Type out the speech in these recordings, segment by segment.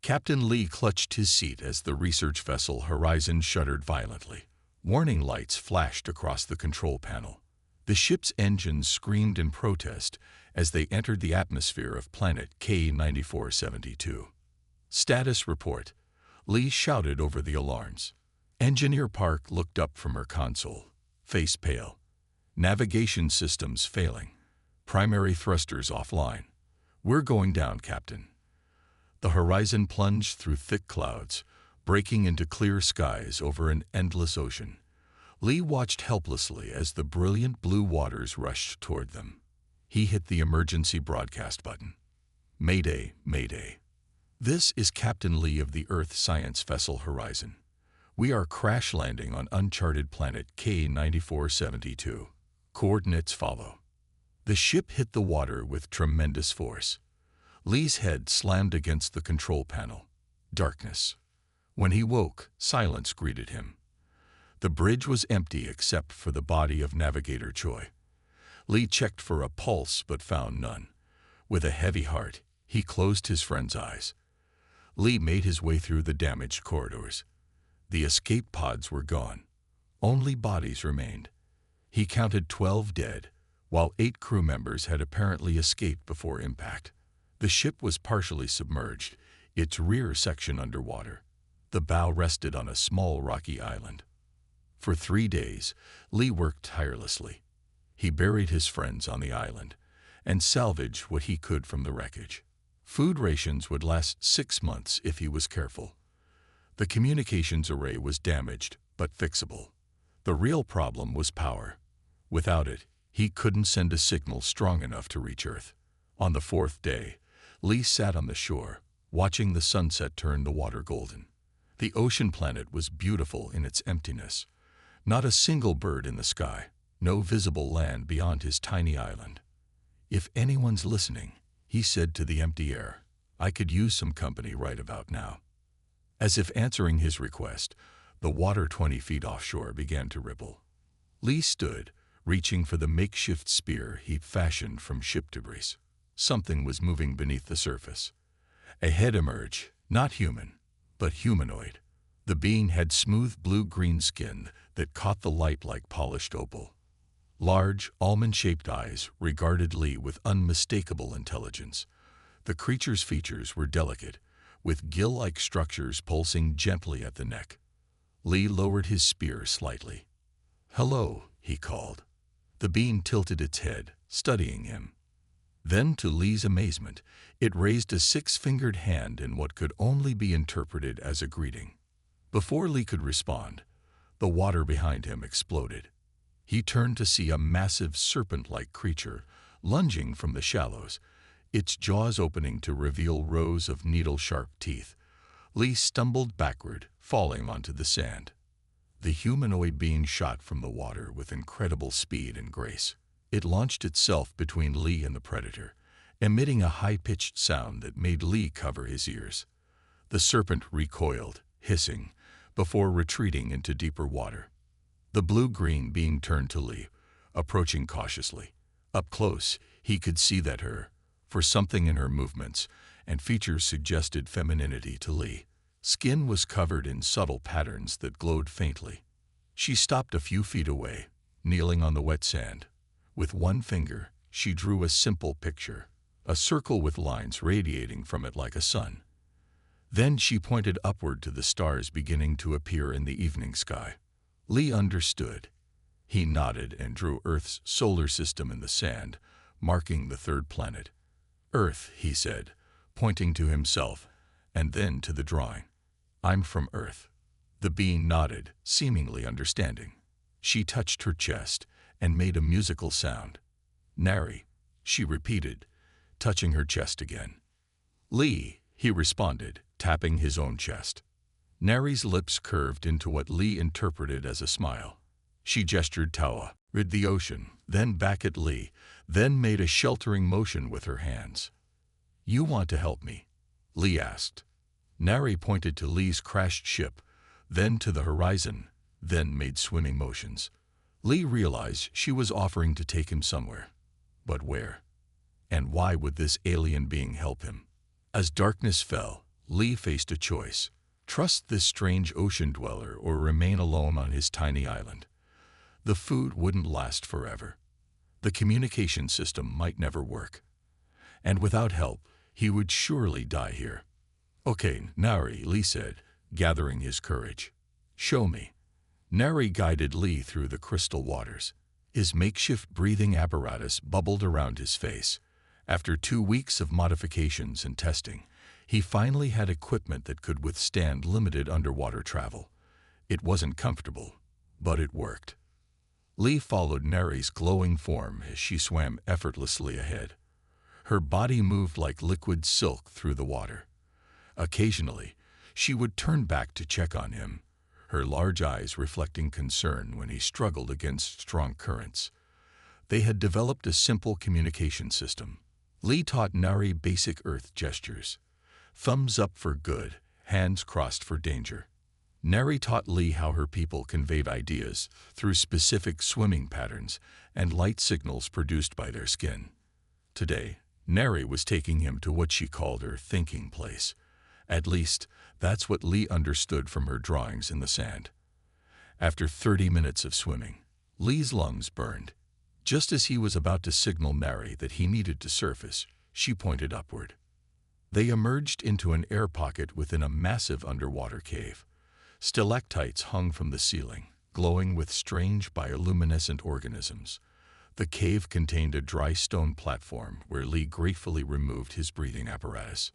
Captain Lee clutched his seat as the research vessel Horizon shuddered violently. Warning lights flashed across the control panel. The ship's engines screamed in protest as they entered the atmosphere of planet K-9472. Status report, Lee shouted over the alarms. Engineer Park looked up from her console, face pale. Navigation systems failing. Primary thrusters offline. We're going down, Captain. The Horizon plunged through thick clouds, breaking into clear skies over an endless ocean. Lee watched helplessly as the brilliant blue waters rushed toward them. He hit the emergency broadcast button. Mayday, Mayday. This is Captain Lee of the Earth science vessel Horizon. We are crash landing on uncharted planet K-9472. Coordinates follow. The ship hit the water with tremendous force. Lee's head slammed against the control panel. Darkness. When he woke, silence greeted him. The bridge was empty except for the body of Navigator Choi. Lee checked for a pulse but found none. With a heavy heart, he closed his friend's eyes. Lee made his way through the damaged corridors. The escape pods were gone. Only bodies remained. He counted 12 dead, while 8 crew members had apparently escaped before impact. The ship was partially submerged, its rear section underwater. The bow rested on a small rocky island. For 3 days, Lee worked tirelessly. He buried his friends on the island and salvaged what he could from the wreckage. Food rations would last 6 months if he was careful. The communications array was damaged, but fixable. The real problem was power. Without it, he couldn't send a signal strong enough to reach Earth. On the 4th day, Lee sat on the shore, watching the sunset turn the water golden. The ocean planet was beautiful in its emptiness. Not a single bird in the sky, no visible land beyond his tiny island. If anyone's listening, he said to the empty air, I could use some company right about now. As if answering his request, the water 20 feet offshore began to ripple. Lee stood, reaching for the makeshift spear he'd fashioned from ship debris. Something was moving beneath the surface. A head emerged, not human, but humanoid. The being had smooth blue-green skin that caught the light like polished opal. Large, almond-shaped eyes regarded Lee with unmistakable intelligence. The creature's features were delicate, with gill-like structures pulsing gently at the neck. Lee lowered his spear slightly. Hello, he called. The being tilted its head, studying him. Then, to Lee's amazement, it raised a 6-fingered hand in what could only be interpreted as a greeting. Before Lee could respond, the water behind him exploded. He turned to see a massive serpent-like creature lunging from the shallows, its jaws opening to reveal rows of needle-sharp teeth. Lee stumbled backward, falling onto the sand. The humanoid being shot from the water with incredible speed and grace. It launched itself between Lee and the predator, emitting a high-pitched sound that made Lee cover his ears. The serpent recoiled, hissing, before retreating into deeper water. The blue-green being turned to Lee, approaching cautiously. Up close, he could see that for something in her movements and features suggested femininity to Lee. Skin was covered in subtle patterns that glowed faintly. She stopped a few feet away, kneeling on the wet sand. With one finger, she drew a simple picture, a circle with lines radiating from it like a sun. Then she pointed upward to the stars beginning to appear in the evening sky. Lee understood. He nodded and drew Earth's solar system in the sand, marking the 3rd planet. Earth, he said, pointing to himself, and then to the drawing. I'm from Earth. The being nodded, seemingly understanding. She touched her chest and made a musical sound. Nary, she repeated, touching her chest again. Lee, he responded, tapping his own chest. Nary's lips curved into what Lee interpreted as a smile. She gestured Tawa, rid the ocean, then back at Lee, then made a sheltering motion with her hands. You want to help me? Lee asked. Nary pointed to Lee's crashed ship, then to the horizon, then made swimming motions. Lee realized she was offering to take him somewhere. But where? And why would this alien being help him? As darkness fell, Lee faced a choice: trust this strange ocean dweller or remain alone on his tiny island. The food wouldn't last forever. The communication system might never work. And without help, he would surely die here. "Okay, Nari," Lee said, gathering his courage. "Show me." Nari guided Lee through the crystal waters. His makeshift breathing apparatus bubbled around his face. After 2 weeks of modifications and testing, he finally had equipment that could withstand limited underwater travel. It wasn't comfortable, but it worked. Lee followed Nari's glowing form as she swam effortlessly ahead. Her body moved like liquid silk through the water. Occasionally, she would turn back to check on him, her large eyes reflecting concern when he struggled against strong currents. They had developed a simple communication system. Lee taught Nari basic Earth gestures: thumbs up for good, hands crossed for danger. Nari taught Lee how her people conveyed ideas through specific swimming patterns and light signals produced by their skin. Today, Nari was taking him to what she called her thinking place. At least, that's what Lee understood from her drawings in the sand. After 30 minutes of swimming, Lee's lungs burned. Just as he was about to signal Nari that he needed to surface, she pointed upward. They emerged into an air pocket within a massive underwater cave. Stalactites hung from the ceiling, glowing with strange bioluminescent organisms. The cave contained a dry stone platform where Lee gratefully removed his breathing apparatus.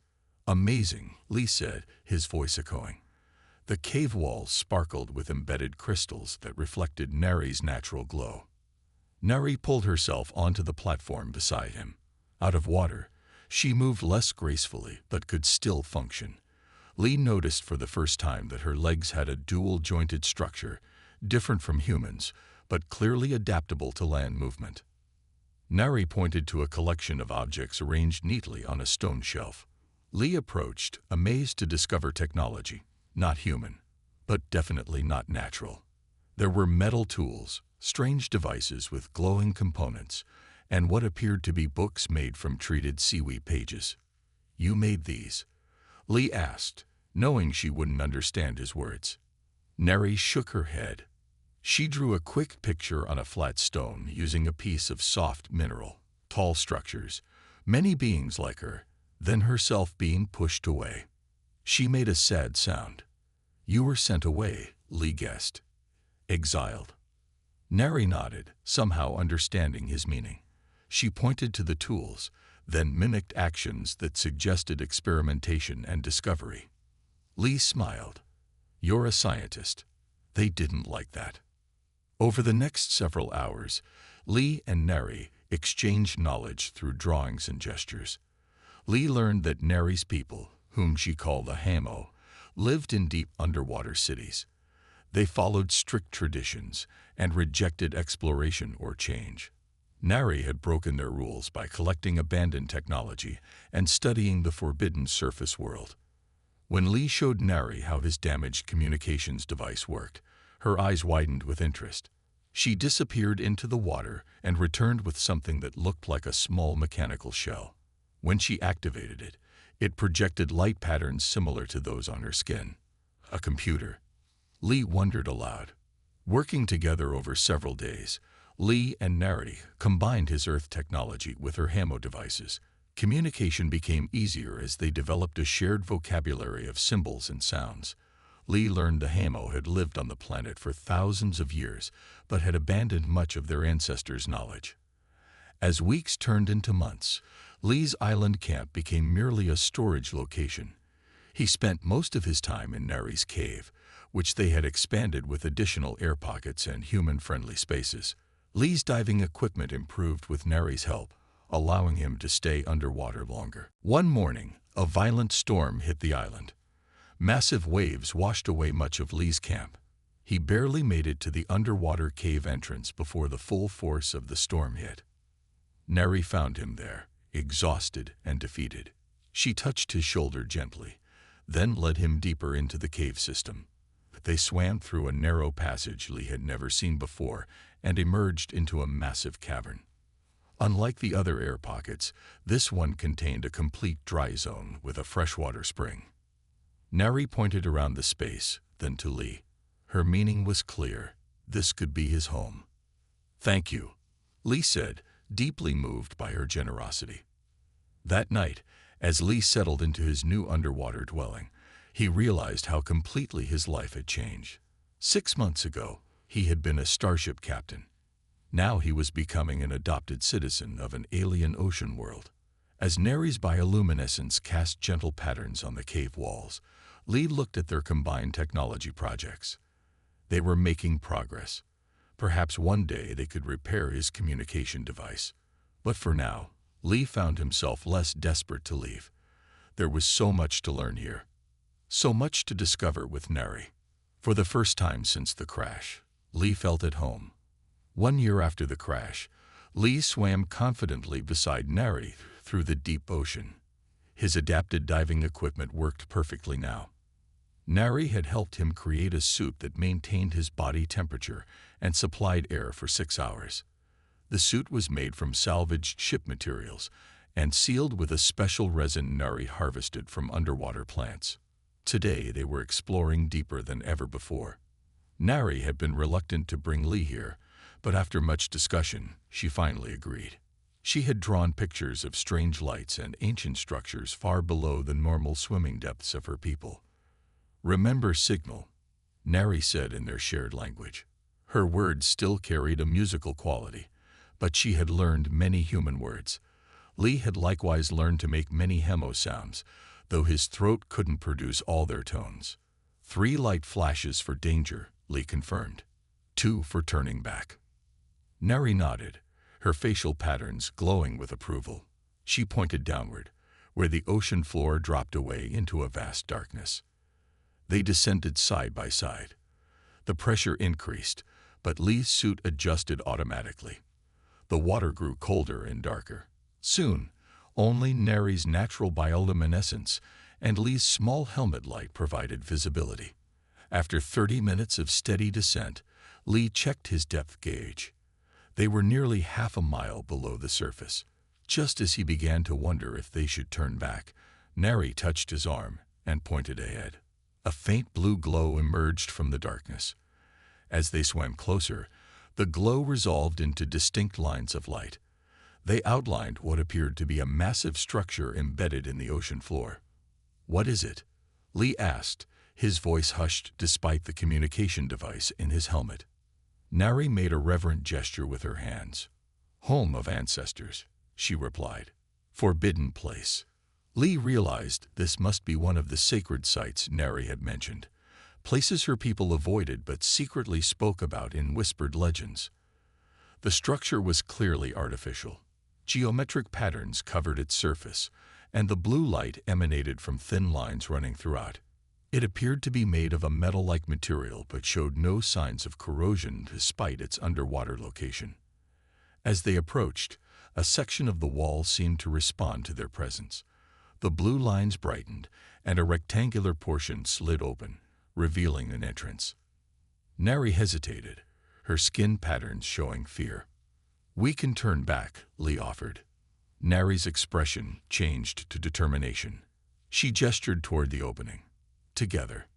"Amazing," Lee said, his voice echoing. The cave walls sparkled with embedded crystals that reflected Nari's natural glow. Nari pulled herself onto the platform beside him. Out of water, she moved less gracefully but could still function. Lee noticed for the first time that her legs had a dual-jointed structure, different from humans, but clearly adaptable to land movement. Nari pointed to a collection of objects arranged neatly on a stone shelf. Lee approached, amazed to discover technology, not human, but definitely not natural. There were metal tools, strange devices with glowing components, and what appeared to be books made from treated seaweed pages. "You made these?" Lee asked, knowing she wouldn't understand his words. Nari shook her head. She drew a quick picture on a flat stone using a piece of soft mineral. Tall structures, many beings like her, then herself being pushed away. She made a sad sound. "You were sent away," Lee guessed. "Exiled." Nari nodded, somehow understanding his meaning. She pointed to the tools, then mimicked actions that suggested experimentation and discovery. Lee smiled. "You're a scientist." They didn't like that. Over the next several hours, Lee and Nari exchanged knowledge through drawings and gestures. Lee learned that Nari's people, whom she called the Hamo, lived in deep underwater cities. They followed strict traditions and rejected exploration or change. Nari had broken their rules by collecting abandoned technology and studying the forbidden surface world. When Lee showed Nari how his damaged communications device worked, her eyes widened with interest. She disappeared into the water and returned with something that looked like a small mechanical shell. When she activated it, it projected light patterns similar to those on her skin. A computer. Lee wondered aloud. Working together over several days, Lee and Nari combined his Earth technology with her Hamo devices. Communication became easier as they developed a shared vocabulary of symbols and sounds. Lee learned the Hamo had lived on the planet for thousands of years, but had abandoned much of their ancestors' knowledge. As weeks turned into months, Lee's island camp became merely a storage location. He spent most of his time in Nari's cave, which they had expanded with additional air pockets and human-friendly spaces. Lee's diving equipment improved with Nari's help, allowing him to stay underwater longer. One morning, a violent storm hit the island. Massive waves washed away much of Lee's camp. He barely made it to the underwater cave entrance before the full force of the storm hit. Nari found him there, exhausted and defeated. She touched his shoulder gently, then led him deeper into the cave system. They swam through a narrow passage Lee had never seen before and emerged into a massive cavern. Unlike the other air pockets, this one contained a complete dry zone with a freshwater spring. Neri pointed around the space, then to Lee. Her meaning was clear. This could be his home. "Thank you," Lee said, deeply moved by her generosity. That night, as Lee settled into his new underwater dwelling, he realized how completely his life had changed. 6 months ago, he had been a starship captain. Now he was becoming an adopted citizen of an alien ocean world. As Neri's bioluminescence cast gentle patterns on the cave walls, Lee looked at their combined technology projects. They were making progress. Perhaps one day they could repair his communication device. But for now, Lee found himself less desperate to leave. There was so much to learn here. So much to discover with Neri. For the first time since the crash, Lee felt at home. 1 year after the crash, Lee swam confidently beside Neri through the deep ocean. His adapted diving equipment worked perfectly now. Neri had helped him create a suit that maintained his body temperature and supplied air for 6 hours. The suit was made from salvaged ship materials and sealed with a special resin Neri harvested from underwater plants. Today they were exploring deeper than ever before. Neri had been reluctant to bring Lee here, but after much discussion, she finally agreed. She had drawn pictures of strange lights and ancient structures far below the normal swimming depths of her people. "Remember signal," Neri said in their shared language. Her words still carried a musical quality, but she had learned many human words. Lee had likewise learned to make many hemo sounds, though his throat couldn't produce all their tones. 3 light flashes for danger, Lee confirmed. 2 for turning back. Neri nodded, her facial patterns glowing with approval. She pointed downward, where the ocean floor dropped away into a vast darkness. They descended side by side. The pressure increased, but Lee's suit adjusted automatically. The water grew colder and darker. Soon, only Neri's natural bioluminescence and Lee's small helmet light provided visibility. After 30 minutes of steady descent, Lee checked his depth gauge. They were nearly half a mile below the surface. Just as he began to wonder if they should turn back, Neri touched his arm and pointed ahead. A faint blue glow emerged from the darkness. As they swam closer, the glow resolved into distinct lines of light. They outlined what appeared to be a massive structure embedded in the ocean floor. "What is it?" Lee asked, his voice hushed despite the communication device in his helmet. Neri made a reverent gesture with her hands. "Home of ancestors," she replied. "Forbidden place." Lee realized this must be one of the sacred sites Neri had mentioned, places her people avoided but secretly spoke about in whispered legends. The structure was clearly artificial. Geometric patterns covered its surface, and the blue light emanated from thin lines running throughout. It appeared to be made of a metal-like material but showed no signs of corrosion despite its underwater location. As they approached, a section of the wall seemed to respond to their presence. The blue lines brightened, and a rectangular portion slid open, revealing an entrance. Neri hesitated, her skin patterns showing fear. "We can turn back," Lee offered. Neri's expression changed to determination. She gestured toward the opening. Together,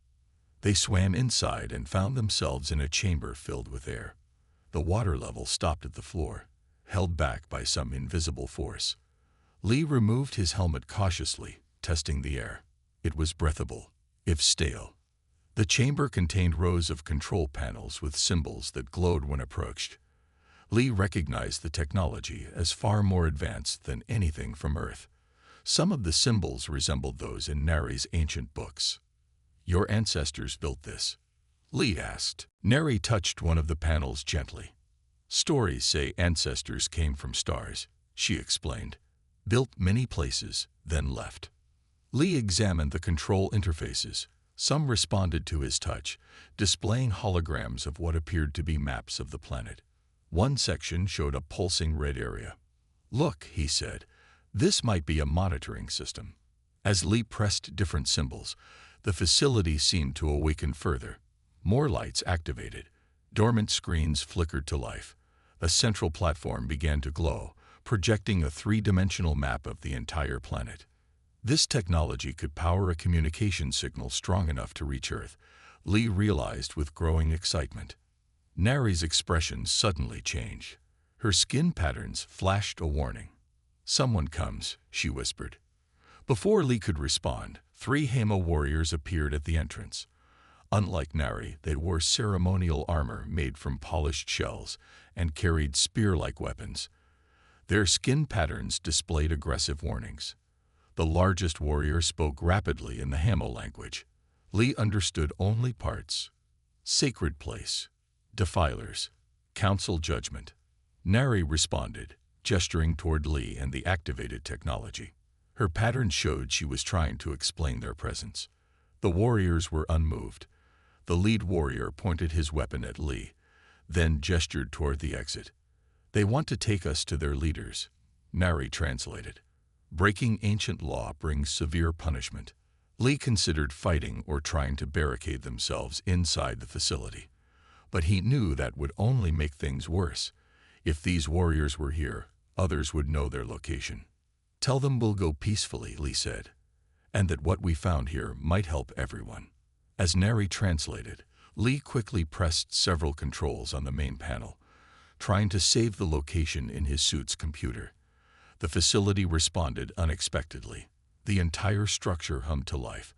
they swam inside and found themselves in a chamber filled with air. The water level stopped at the floor, held back by some invisible force. Lee removed his helmet cautiously, testing the air. It was breathable, if stale. The chamber contained rows of control panels with symbols that glowed when approached. Lee recognized the technology as far more advanced than anything from Earth. Some of the symbols resembled those in Neri's ancient books. "Your ancestors built this?" Lee asked. Neri touched one of the panels gently. "Stories say ancestors came from stars," she explained. "Built many places, then left." Lee examined the control interfaces. Some responded to his touch, displaying holograms of what appeared to be maps of the planet. One section showed a pulsing red area. "Look," he said, "this might be a monitoring system." As Lee pressed different symbols, the facility seemed to awaken further. More lights activated. Dormant screens flickered to life. A central platform began to glow, projecting a 3-dimensional map of the entire planet. This technology could power a communication signal strong enough to reach Earth, Lee realized with growing excitement. Nari's expression suddenly changed. Her skin patterns flashed a warning. "Someone comes," she whispered. Before Lee could respond, 3 Hamo warriors appeared at the entrance. Unlike Nari, they wore ceremonial armor made from polished shells and carried spear-like weapons. Their skin patterns displayed aggressive warnings. The largest warrior spoke rapidly in the Hamo language. Lee understood only parts. "Sacred place. Defilers. Council judgment." Nari responded, gesturing toward Lee and the activated technology. Her pattern showed she was trying to explain their presence. The warriors were unmoved. The lead warrior pointed his weapon at Lee, then gestured toward the exit. "They want to take us to their leaders," Nari translated. "Breaking ancient law brings severe punishment." Lee considered fighting or trying to barricade themselves inside the facility. But he knew that would only make things worse. If these warriors were here, others would know their location. "Tell them we'll go peacefully," Lee said, "and that what we found here might help everyone." As Nari translated, Lee quickly pressed several controls on the main panel, trying to save the location in his suit's computer. The facility responded unexpectedly. The entire structure hummed to life,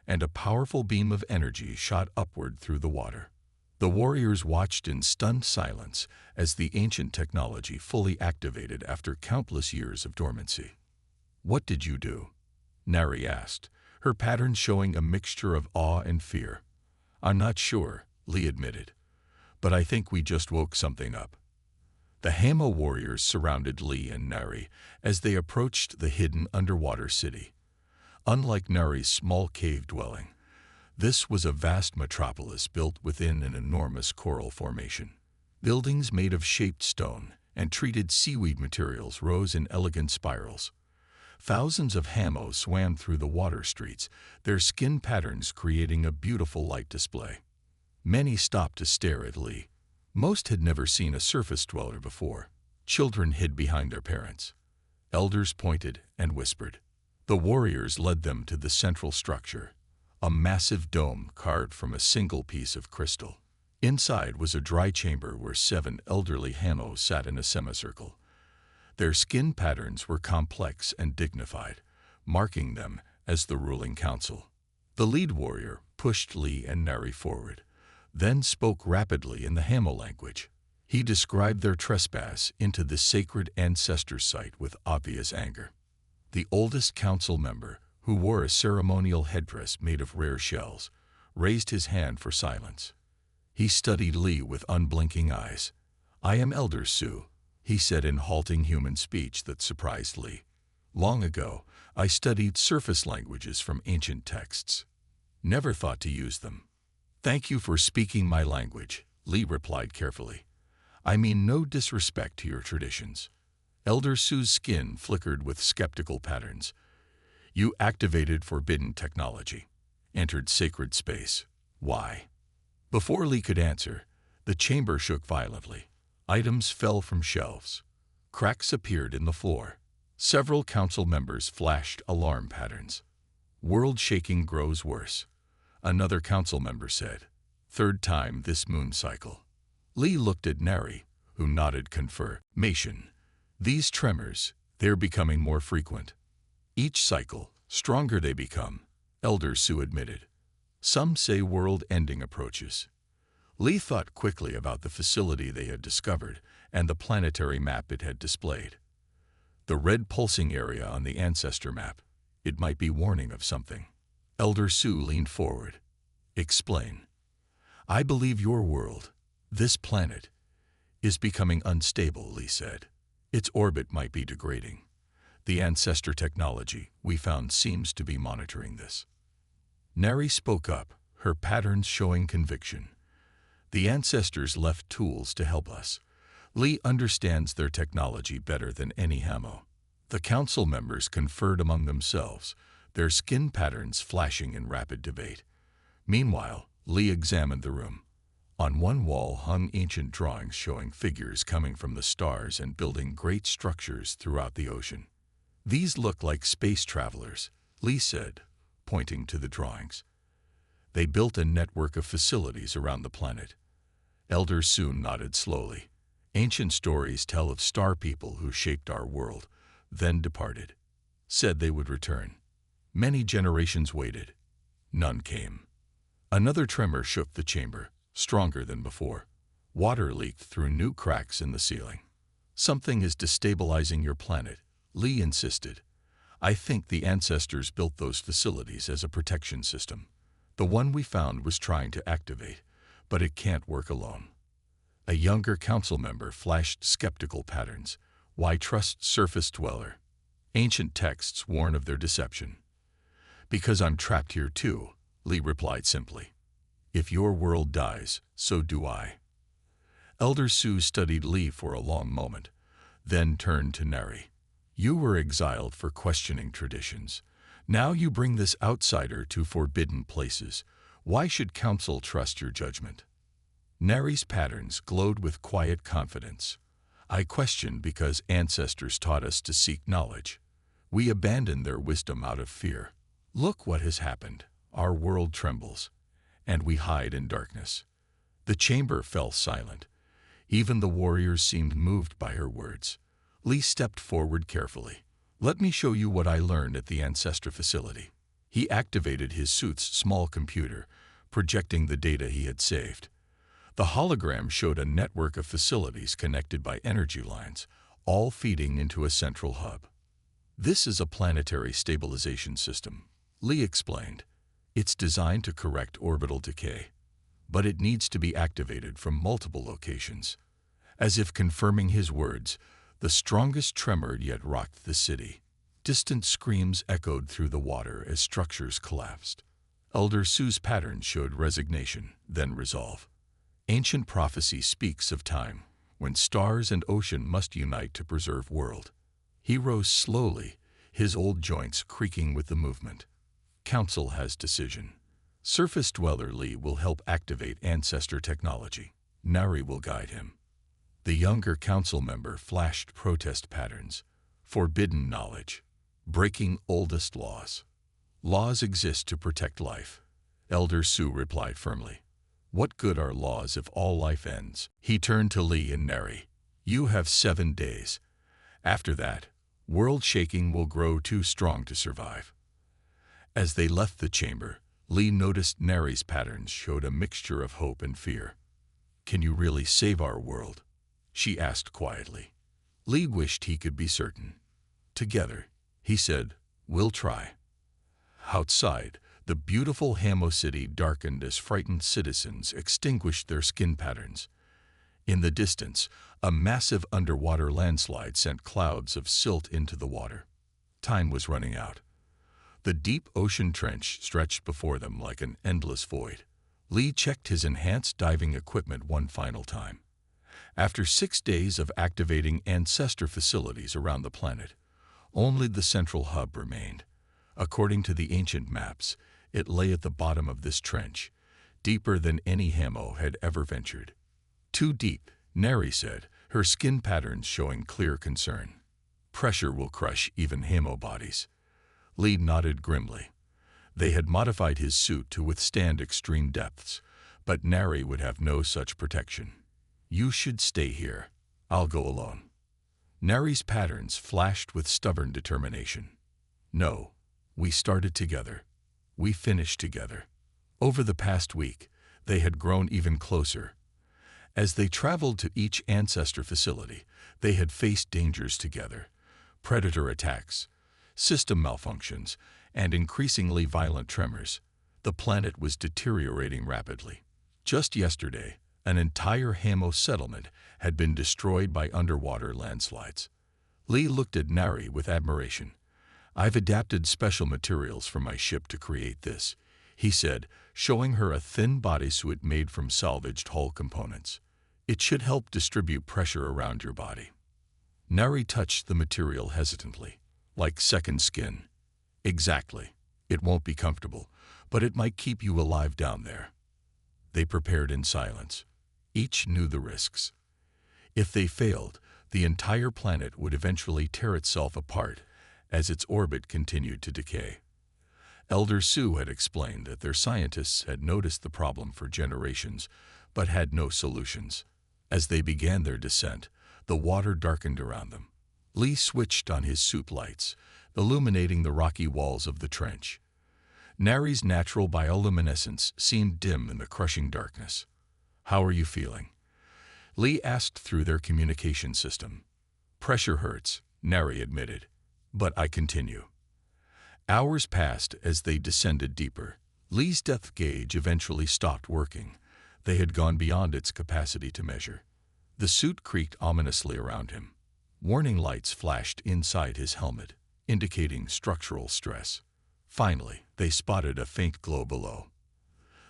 and a powerful beam of energy shot upward through the water. The warriors watched in stunned silence as the ancient technology fully activated after countless years of dormancy. "What did you do?" Nari asked, her pattern showing a mixture of awe and fear. "I'm not sure," Lee admitted, "but I think we just woke something up." The Hamo warriors surrounded Lee and Nari as they approached the hidden underwater city. Unlike Nari's small cave dwelling, this was a vast metropolis built within an enormous coral formation. Buildings made of shaped stone and treated seaweed materials rose in elegant spirals. Thousands of Hamo swam through the water streets, their skin patterns creating a beautiful light display. Many stopped to stare at Lee. Most had never seen a surface dweller before. Children hid behind their parents. Elders pointed and whispered. The warriors led them to the central structure, a massive dome carved from a single piece of crystal. Inside was a dry chamber where 7 elderly Hamo sat in a semicircle. Their skin patterns were complex and dignified, marking them as the ruling council. The lead warrior pushed Lee and Nari forward, then spoke rapidly in the Hamo language. He described their trespass into the sacred ancestor site with obvious anger. The oldest council member, who wore a ceremonial headdress made of rare shells, raised his hand for silence. He studied Lee with unblinking eyes. "I am Elder Su," he said in halting human speech that surprised Lee. "Long ago, I studied surface languages from ancient texts. Never thought to use them." "Thank you for speaking my language," Lee replied carefully. "I mean no disrespect to your traditions." Elder Su's skin flickered with skeptical patterns. "You activated forbidden technology, entered sacred space. Why?" Before Lee could answer, the chamber shook violently. Items fell from shelves. Cracks appeared in the floor. Several council members flashed alarm patterns. "World shaking grows worse," another council member said. "Third time this moon cycle." Lee looked at Nari, who nodded confirmation. "These tremors, they're becoming more frequent. Each cycle, stronger they become," Elder Su admitted. "Some say world ending approaches." Lee thought quickly about the facility they had discovered and the planetary map it had displayed. The red pulsing area on the ancestor map, it might be warning of something. Elder Su leaned forward. "Explain." "I believe your world, this planet, is becoming unstable," Lee said. "Its orbit might be degrading. The ancestor technology we found seems to be monitoring this." Nari spoke up, her patterns showing conviction. "The ancestors left tools to help us. Lee understands their technology better than any Hamo." The council members conferred among themselves, their skin patterns flashing in rapid debate. Meanwhile, Lee examined the room. On one wall hung ancient drawings showing figures coming from the stars and building great structures throughout the ocean. "These look like space travelers," Lee said, pointing to the drawings. They built a network of facilities around the planet. Elder Sue nodded slowly. Ancient stories tell of star people who shaped our world, then departed. Said they would return. Many generations waited. None came. Another tremor shook the chamber, stronger than before. Water leaked through new cracks in the ceiling. Something is destabilizing your planet, Lee insisted. I think the ancestors built those facilities as a protection system. The one we found was trying to activate, but it can't work alone. A younger council member flashed skeptical patterns. Why trust surface dweller? Ancient texts warn of their deception. Because I'm trapped here too, Lee replied simply. If your world dies, so do I. Elder Sue studied Lee for a long moment, then turned to Neri. You were exiled for questioning traditions. Now you bring this outsider to forbidden places. Why should council trust your judgment? Neri's patterns glowed with quiet confidence. I question because ancestors taught us to seek knowledge. We abandoned their wisdom out of fear. Look what has happened. Our world trembles, and we hide in darkness. The chamber fell silent. Even the warriors seemed moved by her words. Lee stepped forward carefully. Let me show you what I learned at the ancestor facility. He activated his suit's small computer, projecting the data he had saved. The hologram showed a network of facilities connected by energy lines, all feeding into a central hub. This is a planetary stabilization system, Lee explained. It's designed to correct orbital decay, but it needs to be activated from multiple locations. As if confirming his words, the strongest tremor yet rocked the city. Distant screams echoed through the water as structures collapsed. Elder Sue's pattern showed resignation, then resolve. Ancient prophecy speaks of time, when stars and ocean must unite to preserve world. He rose slowly, his old joints creaking with the movement. Council has decision. Surface Dweller Lee will help activate ancestor technology. Nari will guide him. The younger council member flashed protest patterns. Forbidden knowledge. Breaking oldest laws. Laws exist to protect life. Elder Sue replied firmly. What good are laws if all life ends? He turned to Lee and Neri. You have 7 days. After that, world shaking will grow too strong to survive. As they left the chamber, Lee noticed Neri's patterns showed a mixture of hope and fear. Can you really save our world? She asked quietly. Lee wished he could be certain. Together, he said, we'll try. Outside, the beautiful Hamo City darkened as frightened citizens extinguished their skin patterns. In the distance, a massive underwater landslide sent clouds of silt into the water. Time was running out. The deep ocean trench stretched before them like an endless void. Lee checked his enhanced diving equipment one final time. After 6 days of activating ancestor facilities around the planet, only the central hub remained. According to the ancient maps, it lay at the bottom of this trench, deeper than any Hamo had ever ventured. Too deep, Neri said, her skin patterns showing clear concern. Pressure will crush even Hamo bodies. Lee nodded grimly. They had modified his suit to withstand extreme depths, but Neri would have no such protection. You should stay here. I'll go alone. Neri's patterns flashed with stubborn determination. No, we started together. We finished together. Over the past week, they had grown even closer. As they traveled to each ancestor facility, they had faced dangers together. Predator attacks, system malfunctions, and increasingly violent tremors. The planet was deteriorating rapidly. Just yesterday, an entire Hamo settlement had been destroyed by underwater landslides. Lee looked at Nari with admiration. I've adapted special materials for my ship to create this, he said, showing her a thin bodysuit made from salvaged hull components. It should help distribute pressure around your body. Nari touched the material hesitantly, like second skin. Exactly. It won't be comfortable, but it might keep you alive down there. They prepared in silence. Each knew the risks. If they failed, the entire planet would eventually tear itself apart as its orbit continued to decay. Elder Sue had explained that their scientists had noticed the problem for generations, but had no solutions. As they began their descent, the water darkened around them. Lee switched on his suit lights, illuminating the rocky walls of the trench. Nari's natural bioluminescence seemed dim in the crushing darkness. "How are you feeling?" Lee asked through their communication system. "Pressure hurts," Nari admitted, "but I continue." Hours passed as they descended deeper. Lee's depth gauge eventually stopped working. They had gone beyond its capacity to measure. The suit creaked ominously around him. Warning lights flashed inside his helmet, indicating structural stress. Finally, they spotted a faint glow below.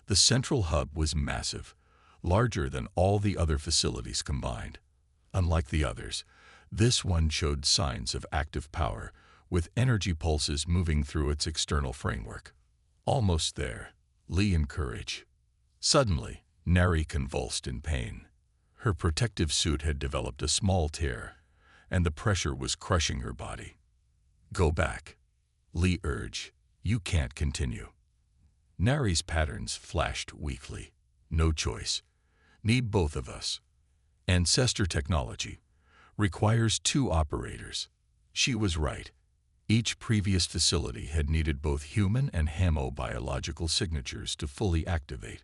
The central hub was massive, larger than all the other facilities combined. Unlike the others, this one showed signs of active power, with energy pulses moving through its external framework. "Almost there," Lee encouraged. Suddenly, Nari convulsed in pain. Her protective suit had developed a small tear, and the pressure was crushing her body. "Go back," Lee urged. "You can't continue." Nari's patterns flashed weakly. "No choice. Need both of us. Ancestor technology requires 2 operators." She was right. Each previous facility had needed both human and hamo-biological signatures to fully activate.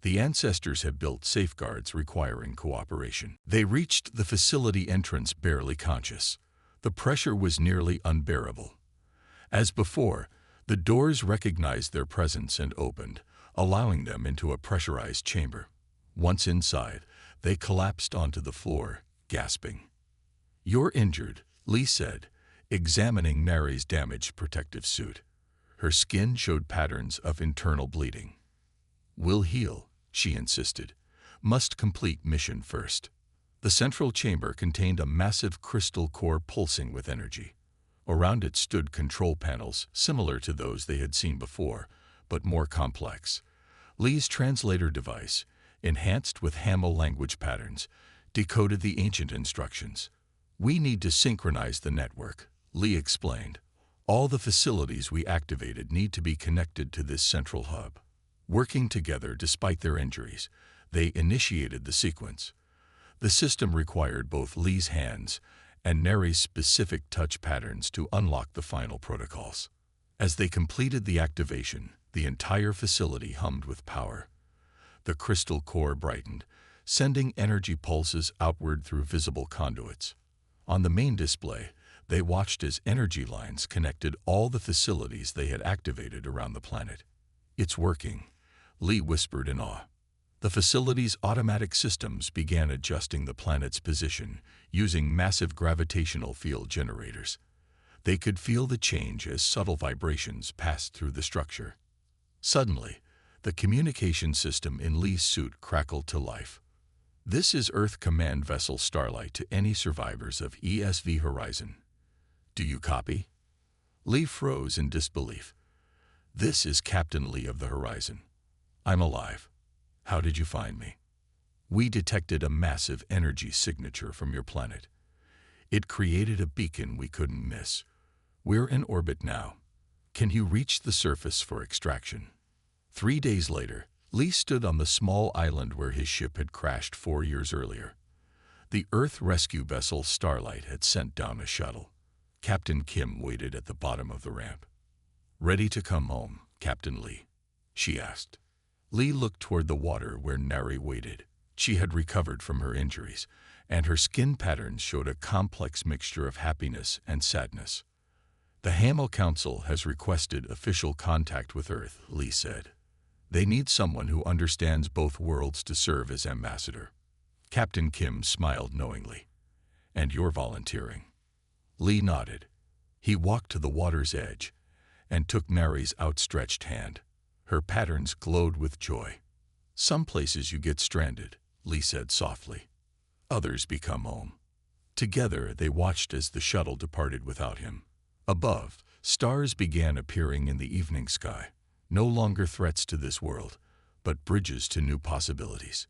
The ancestors had built safeguards requiring cooperation. They reached the facility entrance barely conscious. The pressure was nearly unbearable. As before, the doors recognized their presence and opened, allowing them into a pressurized chamber. Once inside, they collapsed onto the floor, gasping. "You're injured," Lee said, examining Nari's damaged protective suit. Her skin showed patterns of internal bleeding. "We'll heal," she insisted. "Must complete mission first." The central chamber contained a massive crystal core pulsing with energy. Around it stood control panels similar to those they had seen before, but more complex. Lee's translator device, enhanced with hamo language patterns, decoded the ancient instructions. "We need to synchronize the network," Lee explained. "All the facilities we activated need to be connected to this central hub." Working together despite their injuries, they initiated the sequence. The system required both Lee's hands and Nari's specific touch patterns to unlock the final protocols. As they completed the activation, the entire facility hummed with power. The crystal core brightened, sending energy pulses outward through visible conduits. On the main display, they watched as energy lines connected all the facilities they had activated around the planet. "It's working," Lee whispered in awe. The facility's automatic systems began adjusting the planet's position using massive gravitational field generators. They could feel the change as subtle vibrations passed through the structure. Suddenly, the communication system in Lee's suit crackled to life. "This is Earth Command Vessel Starlight to any survivors of ESV Horizon. Do you copy?" Lee froze in disbelief. "This is Captain Lee of the Horizon. I'm alive. How did you find me?" "We detected a massive energy signature from your planet. It created a beacon we couldn't miss. We're in orbit now. Can you reach the surface for extraction?" 3 days later, Lee stood on the small island where his ship had crashed 4 years earlier. The Earth rescue vessel Starlight had sent down a shuttle. Captain Kim waited at the bottom of the ramp. "Ready to come home, Captain Lee?" she asked. Lee looked toward the water where Nari waited. She had recovered from her injuries, and her skin patterns showed a complex mixture of happiness and sadness. "The Hamo Council has requested official contact with Earth," Lee said. "They need someone who understands both worlds to serve as ambassador." Captain Kim smiled knowingly. "And you're volunteering?" Lee nodded. He walked to the water's edge and took Nari's outstretched hand. Her patterns glowed with joy. "Some places you get stranded," Lee said softly. "Others become home." Together they watched as the shuttle departed without him. Above, stars began appearing in the evening sky, no longer threats to this world, but bridges to new possibilities.